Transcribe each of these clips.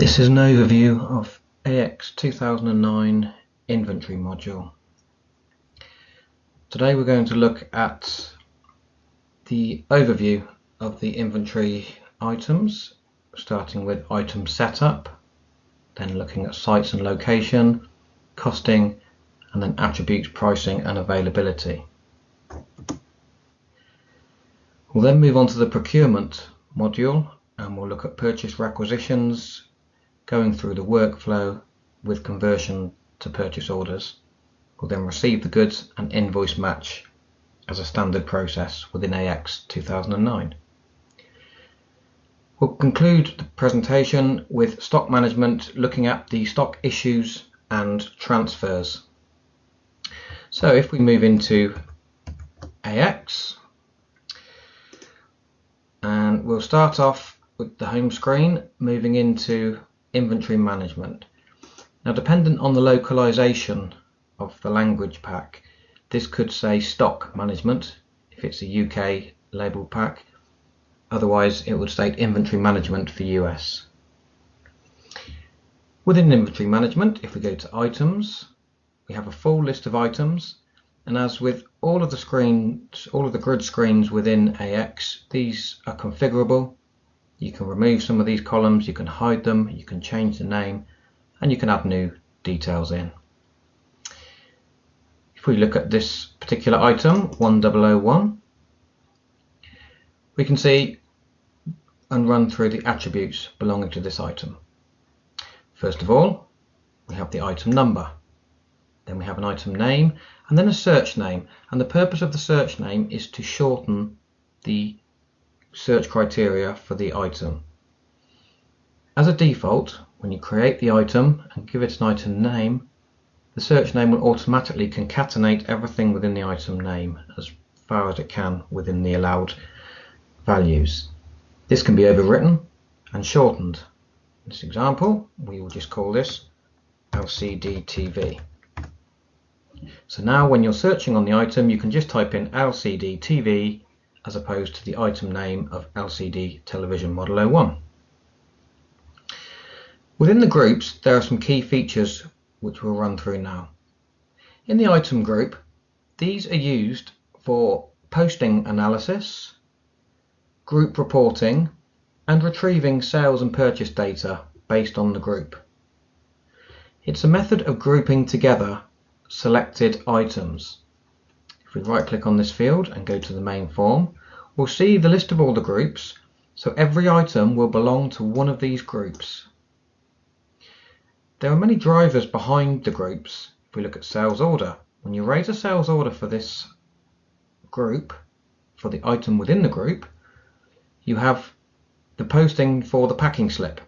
This is an overview of AX2009 Inventory module. Today we're going to look at the overview of the inventory items, starting with item setup, then looking at sites and location, costing, and then attributes, pricing and availability. We'll then move on to the procurement module and we'll look at purchase requisitions, going through the workflow with conversion to purchase orders. We'll then receive the goods and invoice match as a standard process within AX2009. We'll conclude the presentation with stock management, looking at the stock issues and transfers. So if we move into AX, and we'll start off with the home screen, moving into inventory management. Now, dependent on the localization of the language pack, this could say stock management if it's a UK label pack, otherwise it would state inventory management for US. Within inventory management, if we go to items, we have a full list of items, and as with all of the screens, all of the grid screens within AX, these are configurable. You can remove some of these columns, you can hide them, you can change the name, and you can add new details in. If we look at this particular item, 1001, we can see and run through the attributes belonging to this item. First of all, we have the item number, then we have an item name, and then a search name. And the purpose of the search name is to shorten the search criteria for the item. As a default, when you create the item and give it an item name, the search name will automatically concatenate everything within the item name as far as it can within the allowed values. This can be overwritten and shortened. In this example, we will just call this LCD TV. So now when you're searching on the item, you can just type in LCD TV as opposed to the item name of LCD Television Model 01. Within the groups, there are some key features which we'll run through now. In the item group, these are used for posting analysis, group reporting, and retrieving sales and purchase data based on the group. It's a method of grouping together selected items. If we right click on this field and go to the main form, we'll see the list of all the groups, so every item will belong to one of these groups. There are many drivers behind the groups. If we look at sales order, when you raise a sales order for this group, for the item within the group, you have the posting for the packing slip.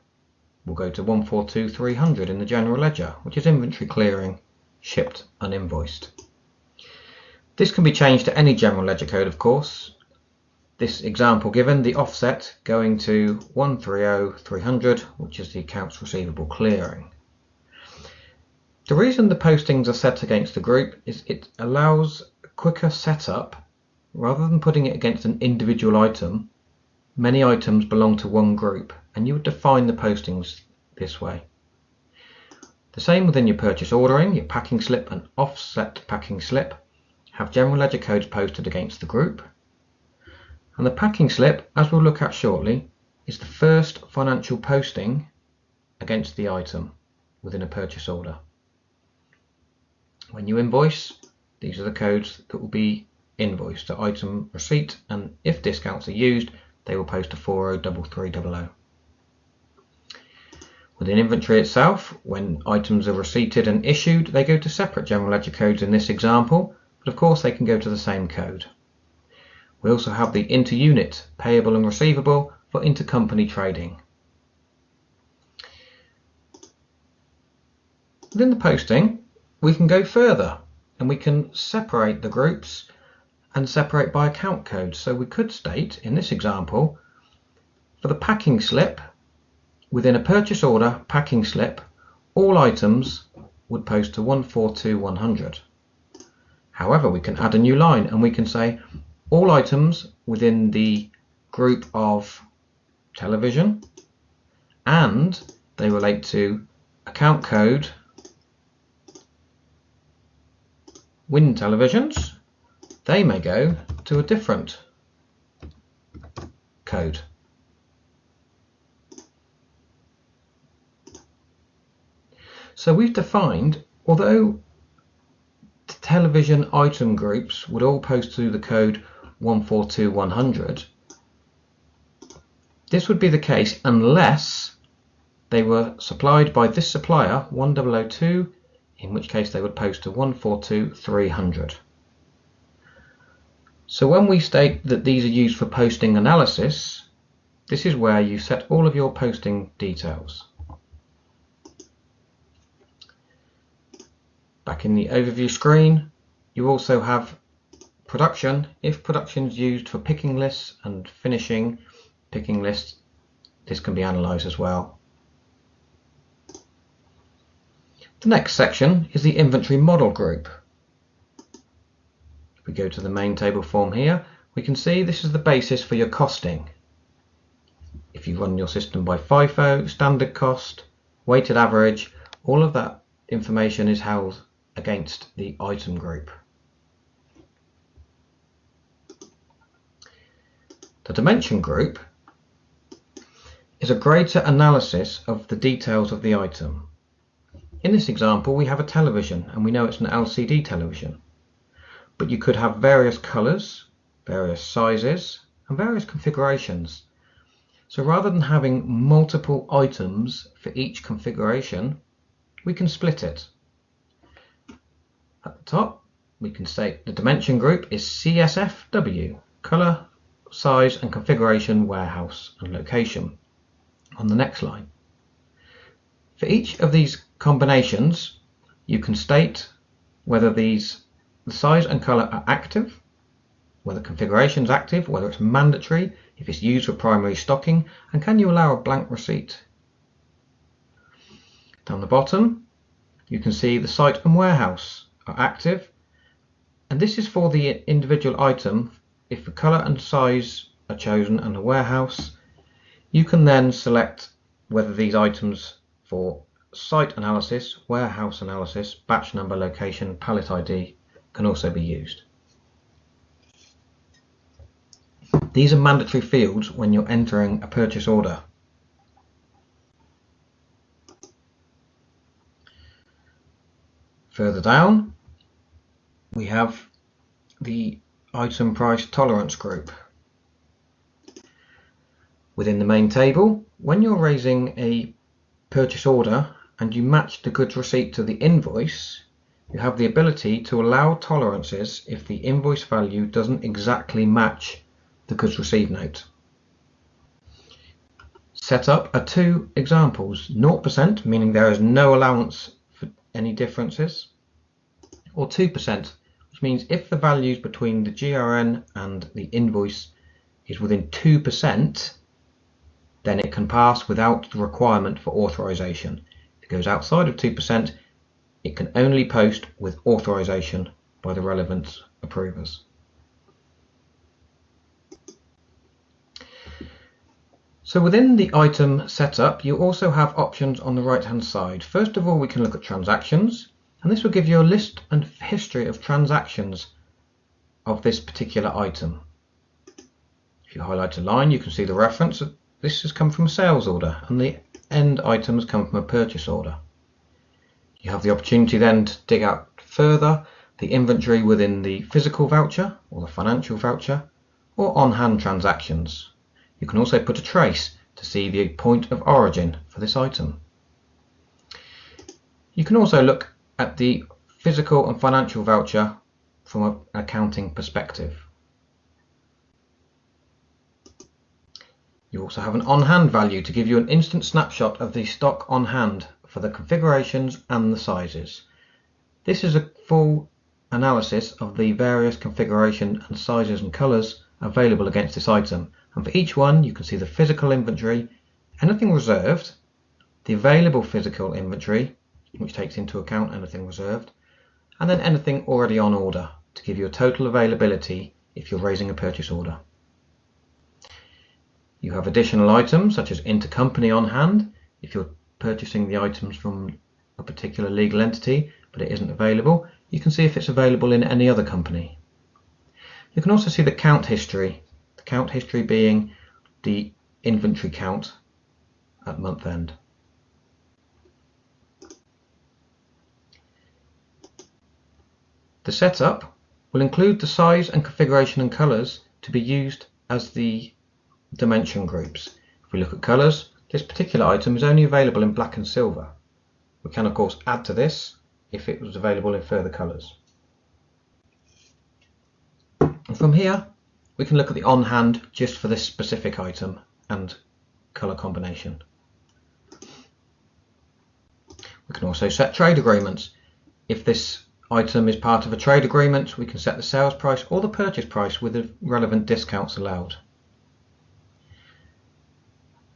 We'll go to 142,300 in the general ledger, which is inventory clearing, shipped uninvoiced. This can be changed to any general ledger code, of course. This example given, the offset going to 130,300, which is the accounts receivable clearing. The reason the postings are set against the group is it allows quicker setup. Rather than putting it against an individual item, many items belong to one group, and you would define the postings this way. The same within your purchase ordering, your packing slip and offset packing slip have general ledger codes posted against the group. And the packing slip, as we'll look at shortly, is the first financial posting against the item within a purchase order. When you invoice, these are the codes that will be invoiced to item receipt, and if discounts are used, they will post to 403300. Within inventory itself, when items are receipted and issued, they go to separate general ledger codes in this example, but of course they can go to the same code. We also have the inter-unit payable and receivable for intercompany trading. Within the posting, we can go further and we can separate the groups and separate by account codes. So we could state in this example, for the packing slip, within a purchase order packing slip, all items would post to 142,100. However, we can add a new line and we can say all items within the group of television and they relate to account code, wind televisions, they may go to a different code. So we've defined, although the television item groups would all post to the code 142100, this would be the case unless they were supplied by this supplier 1002, in which case they would post to 142300. So when we state that these are used for posting analysis, this is where you set all of your posting details. Back in the overview screen, you also have production. If production is used for picking lists and finishing picking lists, this can be analysed as well. The next section is the inventory model group. If we go to the main table form here, we can see this is the basis for your costing. If you run your system by FIFO, standard cost, weighted average, all of that information is held against the item group. The dimension group is a greater analysis of the details of the item. In this example, we have a television and we know it's an LCD television, but you could have various colours, various sizes and various configurations. So rather than having multiple items for each configuration, we can split it. At the top, we can state the dimension group is CSFW, colour, size and configuration, warehouse and location. On the next line, for each of these combinations, you can state whether the size and colour are active, whether configuration is active, whether it's mandatory, if it's used for primary stocking, and can you allow a blank receipt. Down the bottom, you can see the site and warehouse are active, and this is for the individual item. If the colour and size are chosen and the warehouse, you can then select whether these items for site analysis, warehouse analysis, batch number, location, pallet ID can also be used. These are mandatory fields when you're entering a purchase order. Further down, we have the item price tolerance group. Within the main table, when you're raising a purchase order and you match the goods receipt to the invoice, you have the ability to allow tolerances if the invoice value doesn't exactly match the goods received note. Set up are two examples: 0%, meaning there is no allowance for any differences, or 2%, which means if the values between the GRN and the invoice is within 2%, then it can pass without the requirement for authorization. If it goes outside of 2%, it can only post with authorization by the relevant approvers. So within the item setup, you also have options on the right hand side. First of all, we can look at transactions, and this will give you a list and history of transactions of this particular item. If you highlight a line, you can see the reference. This has come from a sales order and the end item has come from a purchase order. You have the opportunity then to dig out further the inventory within the physical voucher or the financial voucher, or on-hand transactions. You can also put a trace to see the point of origin for this item. You can also look at the physical and financial voucher from an accounting perspective. You also have an on-hand value to give you an instant snapshot of the stock on hand for the configurations and the sizes. This is a full analysis of the various configuration and sizes and colours available against this item, and for each one you can see the physical inventory, anything reserved, the available physical inventory, which takes into account anything reserved, and then anything already on order to give you a total availability if you're raising a purchase order. You have additional items such as intercompany on hand. If you're purchasing the items from a particular legal entity but it isn't available, you can see if it's available in any other company. You can also see the count history being the inventory count at month end. The setup will include the size and configuration and colours to be used as the dimension groups. If we look at colours, this particular item is only available in black and silver. We can of course add to this if it was available in further colours. And from here we can look at the on hand just for this specific item and colour combination. We can also set trade agreements. If this item is part of a trade agreement, we can set the sales price or the purchase price with the relevant discounts allowed.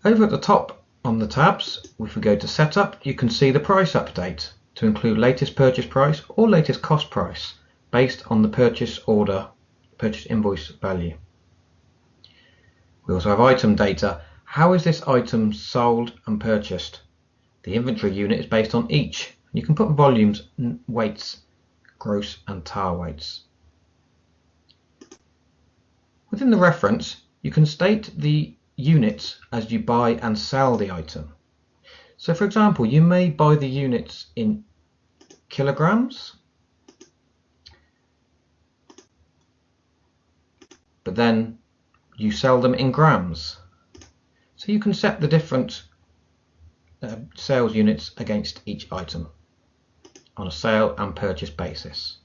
Over at the top on the tabs, if we go to setup, you can see the price update to include latest purchase price or latest cost price based on the purchase invoice value. We also have item data. How is this item sold and purchased? The inventory unit is based on each. You can put volumes, weights, gross and tar weights. Within the reference, you can state the units as you buy and sell the item. So for example, you may buy the units in kilograms, but then you sell them in grams. So you can set the different sales units against each item on a sale and purchase basis.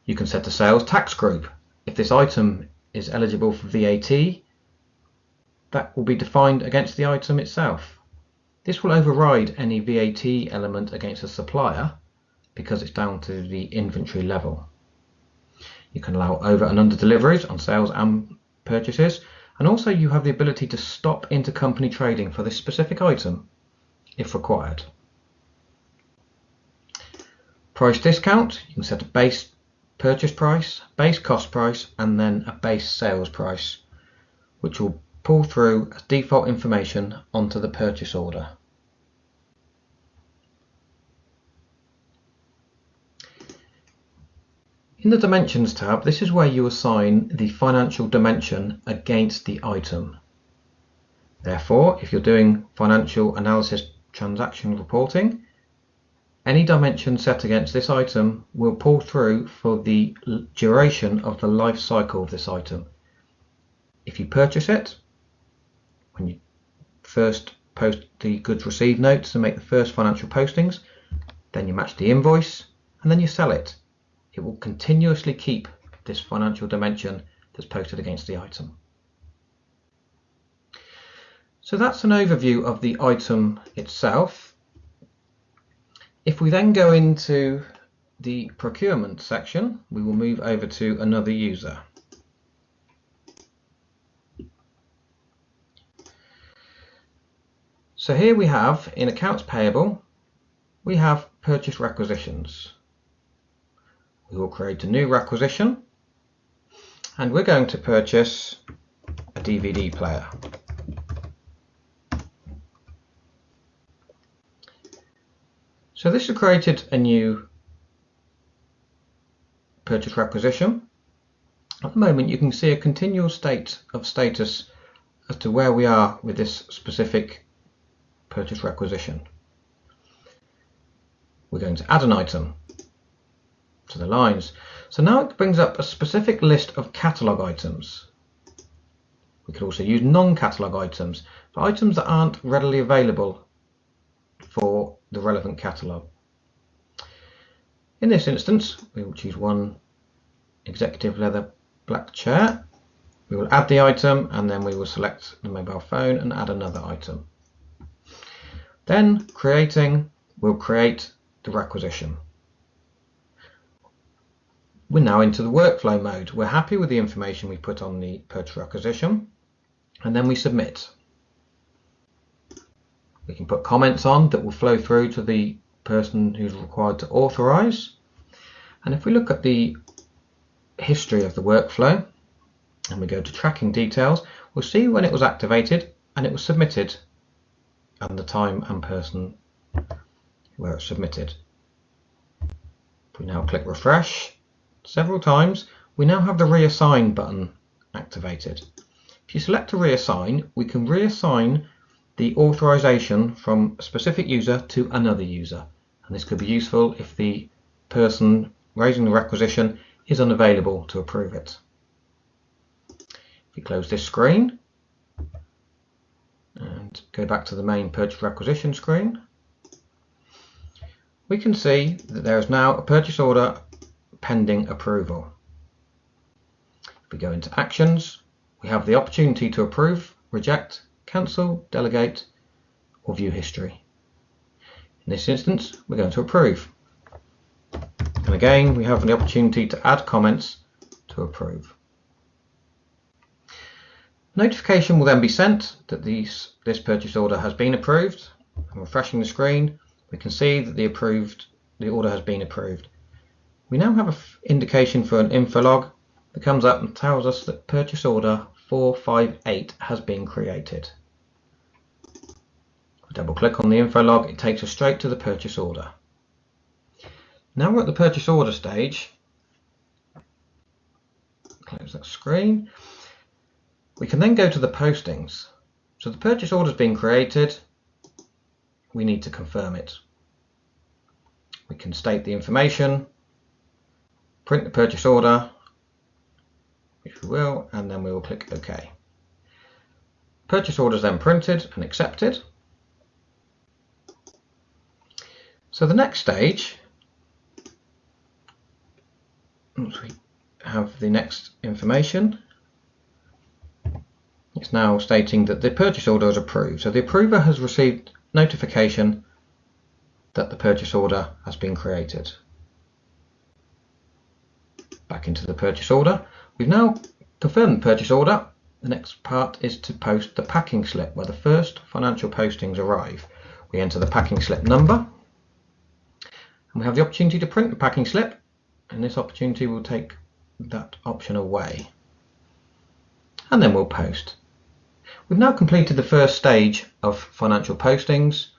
You can set a sales tax group. If this item is eligible for VAT, that will be defined against the item itself. This will override any VAT element against a supplier because it's down to the inventory level. You can allow over and under deliveries on sales and purchases, and also you have the ability to stop intercompany trading for this specific item if required. Price discount, you can set a base purchase price, base cost price, and then a base sales price, which will pull through as default information onto the purchase order. In the Dimensions tab, this is where you assign the financial dimension against the item. Therefore, if you're doing financial analysis transaction reporting, any dimension set against this item will pull through for the duration of the life cycle of this item. If you purchase it, when you first post the goods received notes and make the first financial postings, then you match the invoice and then you sell it. It will continuously keep this financial dimension that's posted against the item. So that's an overview of the item itself. If we then go into the procurement section, we will move over to another user. So here we have, in accounts payable, we have purchase requisitions. We will create a new requisition and we're going to purchase a DVD player. So this has created a new purchase requisition. At the moment you can see a continual state of status as to where we are with this specific purchase requisition. We're going to add an item to the lines. So now it brings up a specific list of catalogue items. We could also use non-catalogue items for items that aren't readily available for the relevant catalogue. In this instance, we will choose one executive leather black chair. We will add the item and then we will select the mobile phone and add another item. Then we'll create the requisition. We're now into the workflow mode. We're happy with the information we put on the purchase requisition and then we submit. We can put comments on that will flow through to the person who's required to authorize. And if we look at the history of the workflow and we go to tracking details, we'll see when it was activated and it was submitted and the time and person where it's submitted. If we now click refresh several times, we now have the reassign button activated. If you select to reassign, we can reassign the authorization from a specific user to another user, and this could be useful if the person raising the requisition is unavailable to approve it. If we close this screen and go back to the main purchase requisition screen, we can see that there is now a purchase order pending approval. If we go into actions, we have the opportunity to approve, reject, cancel, delegate, or view history. In this instance, we're going to approve. And again, we have the opportunity to add comments to approve. Notification will then be sent that this purchase order has been approved. And refreshing the screen, we can see that the order has been approved. We now have an indication for an info log that comes up and tells us that purchase order 458 has been created. We double click on the info log, it takes us straight to the purchase order. Now we're at the purchase order stage. Close that screen. We can then go to the postings. So the purchase order has been created. We need to confirm it. We can state the information, print the purchase order, which we will, and then we will click OK. Purchase order is then printed and accepted. So the next stage, once we have the next information, it's now stating that the purchase order is approved. So the approver has received notification that the purchase order has been created. Back into the purchase order. We've now confirmed the purchase order. The next part is to post the packing slip where the first financial postings arrive. We enter the packing slip number and we have the opportunity to print the packing slip, and this opportunity will take that option away, and then we'll post. We've now completed the first stage of financial postings.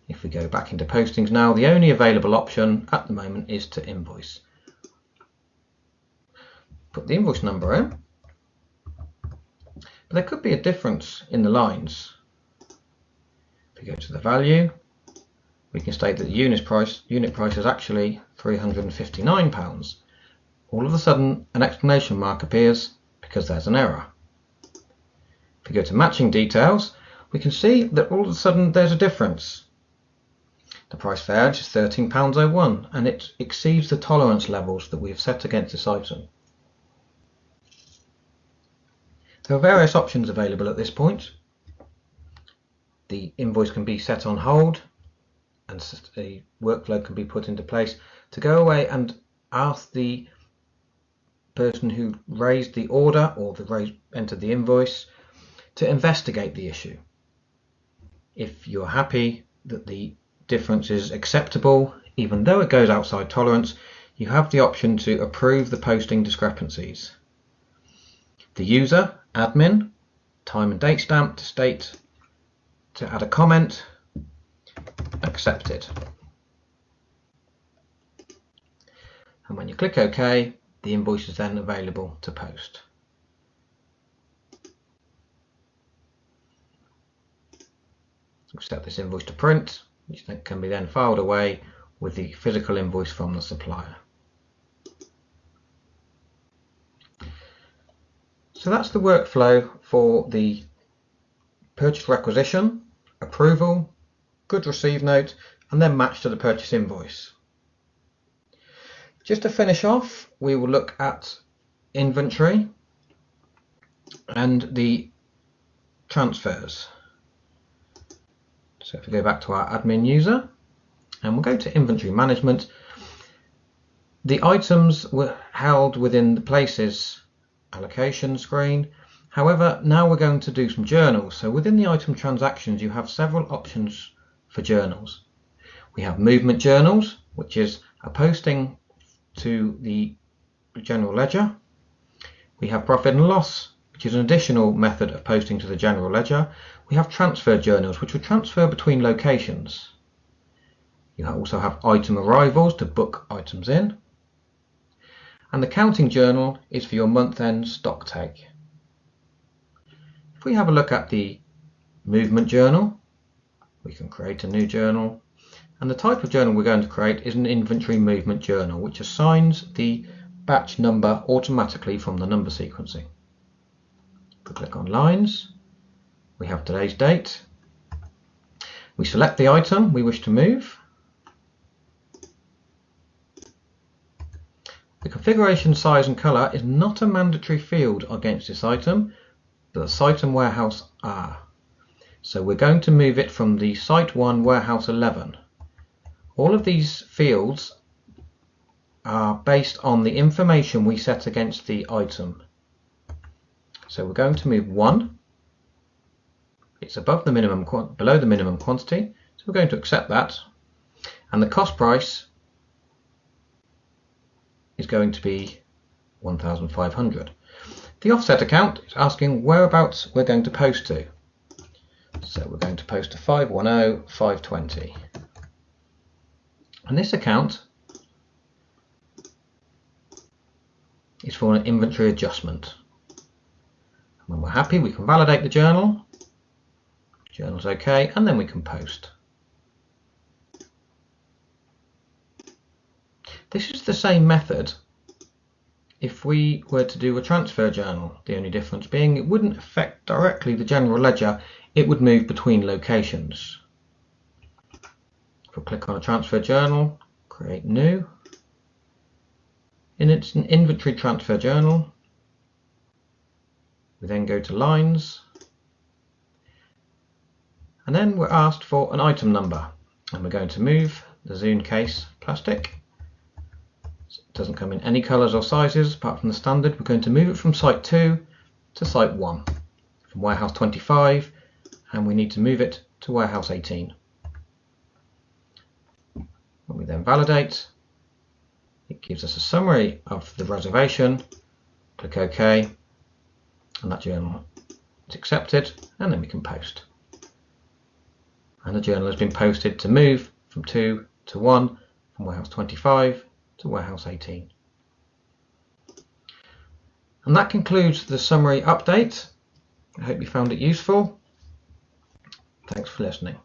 If we go back into postings now, the only available option at the moment is to invoice. Put the invoice number in, but there could be a difference in the lines. If we go to the value, we can state that the unit price is actually £359. All of a sudden an exclamation mark appears because there's an error. If we go to matching details, we can see that all of a sudden there's a difference. The price for edge is £13.01 and it exceeds the tolerance levels that we have set against this item. There are various options available at this point. The invoice can be set on hold and a workflow can be put into place to go away and ask the person who raised the order or entered the invoice to investigate the issue. If you're happy that the difference is acceptable, even though it goes outside tolerance, you have the option to approve the posting discrepancies. The user, admin, time and date stamp to add a comment, accepted. And when you click OK, the invoice is then available to post. We'll set this invoice to print, which then can be then filed away with the physical invoice from the supplier. So that's the workflow for the purchase requisition, approval, good receive note, and then match to the purchase invoice. Just to finish off, we will look at inventory and the transfers. So if we go back to our admin user and we'll go to inventory management, the items were held within the places allocation screen. However, now we're going to do some journals. So within the item transactions, you have several options for journals. We have movement journals, which is a posting to the general ledger. We have profit and loss, which which is an additional method of posting to the general ledger. We have transfer journals, which will transfer between locations. You also have item arrivals to book items in. And the counting journal is for your month-end stock take. If we have a look at the movement journal, we can create a new journal. And the type of journal we're going to create is an inventory movement journal, which assigns the batch number automatically from the number sequencing. If we click on lines, we have today's date. We select the item we wish to move. The configuration size and colour is not a mandatory field against this item, but the site and warehouse are. So we're going to move it from the site 1 warehouse 11. All of these fields are based on the information we set against the item. So we're going to move 1. It's above the minimum, below the minimum quantity, so we're going to accept that. And the cost price is going to be 1,500. The offset account is asking whereabouts we're going to post to. So we're going to post to 510, 520. And this account is for an inventory adjustment. When we're happy, we can validate the journal. Journal's okay, and then we can post. This is the same method if we were to do a transfer journal, the only difference being it wouldn't affect directly the general ledger, it would move between locations. If we click on a transfer journal, create new, and it's an inventory transfer journal. We then go to lines, and then we're asked for an item number, and we're going to move the Zune case plastic. It doesn't come in any colours or sizes apart from the standard. We're going to move it from site 2 to site 1, from warehouse 25, and we need to move it to warehouse 18. When we then validate, it gives us a summary of the reservation. Click OK, and that journal is accepted, and then we can post. And the journal has been posted to move from 2 to 1, from warehouse 25 to warehouse 18. And that concludes the summary update. I hope you found it useful. Thanks for listening.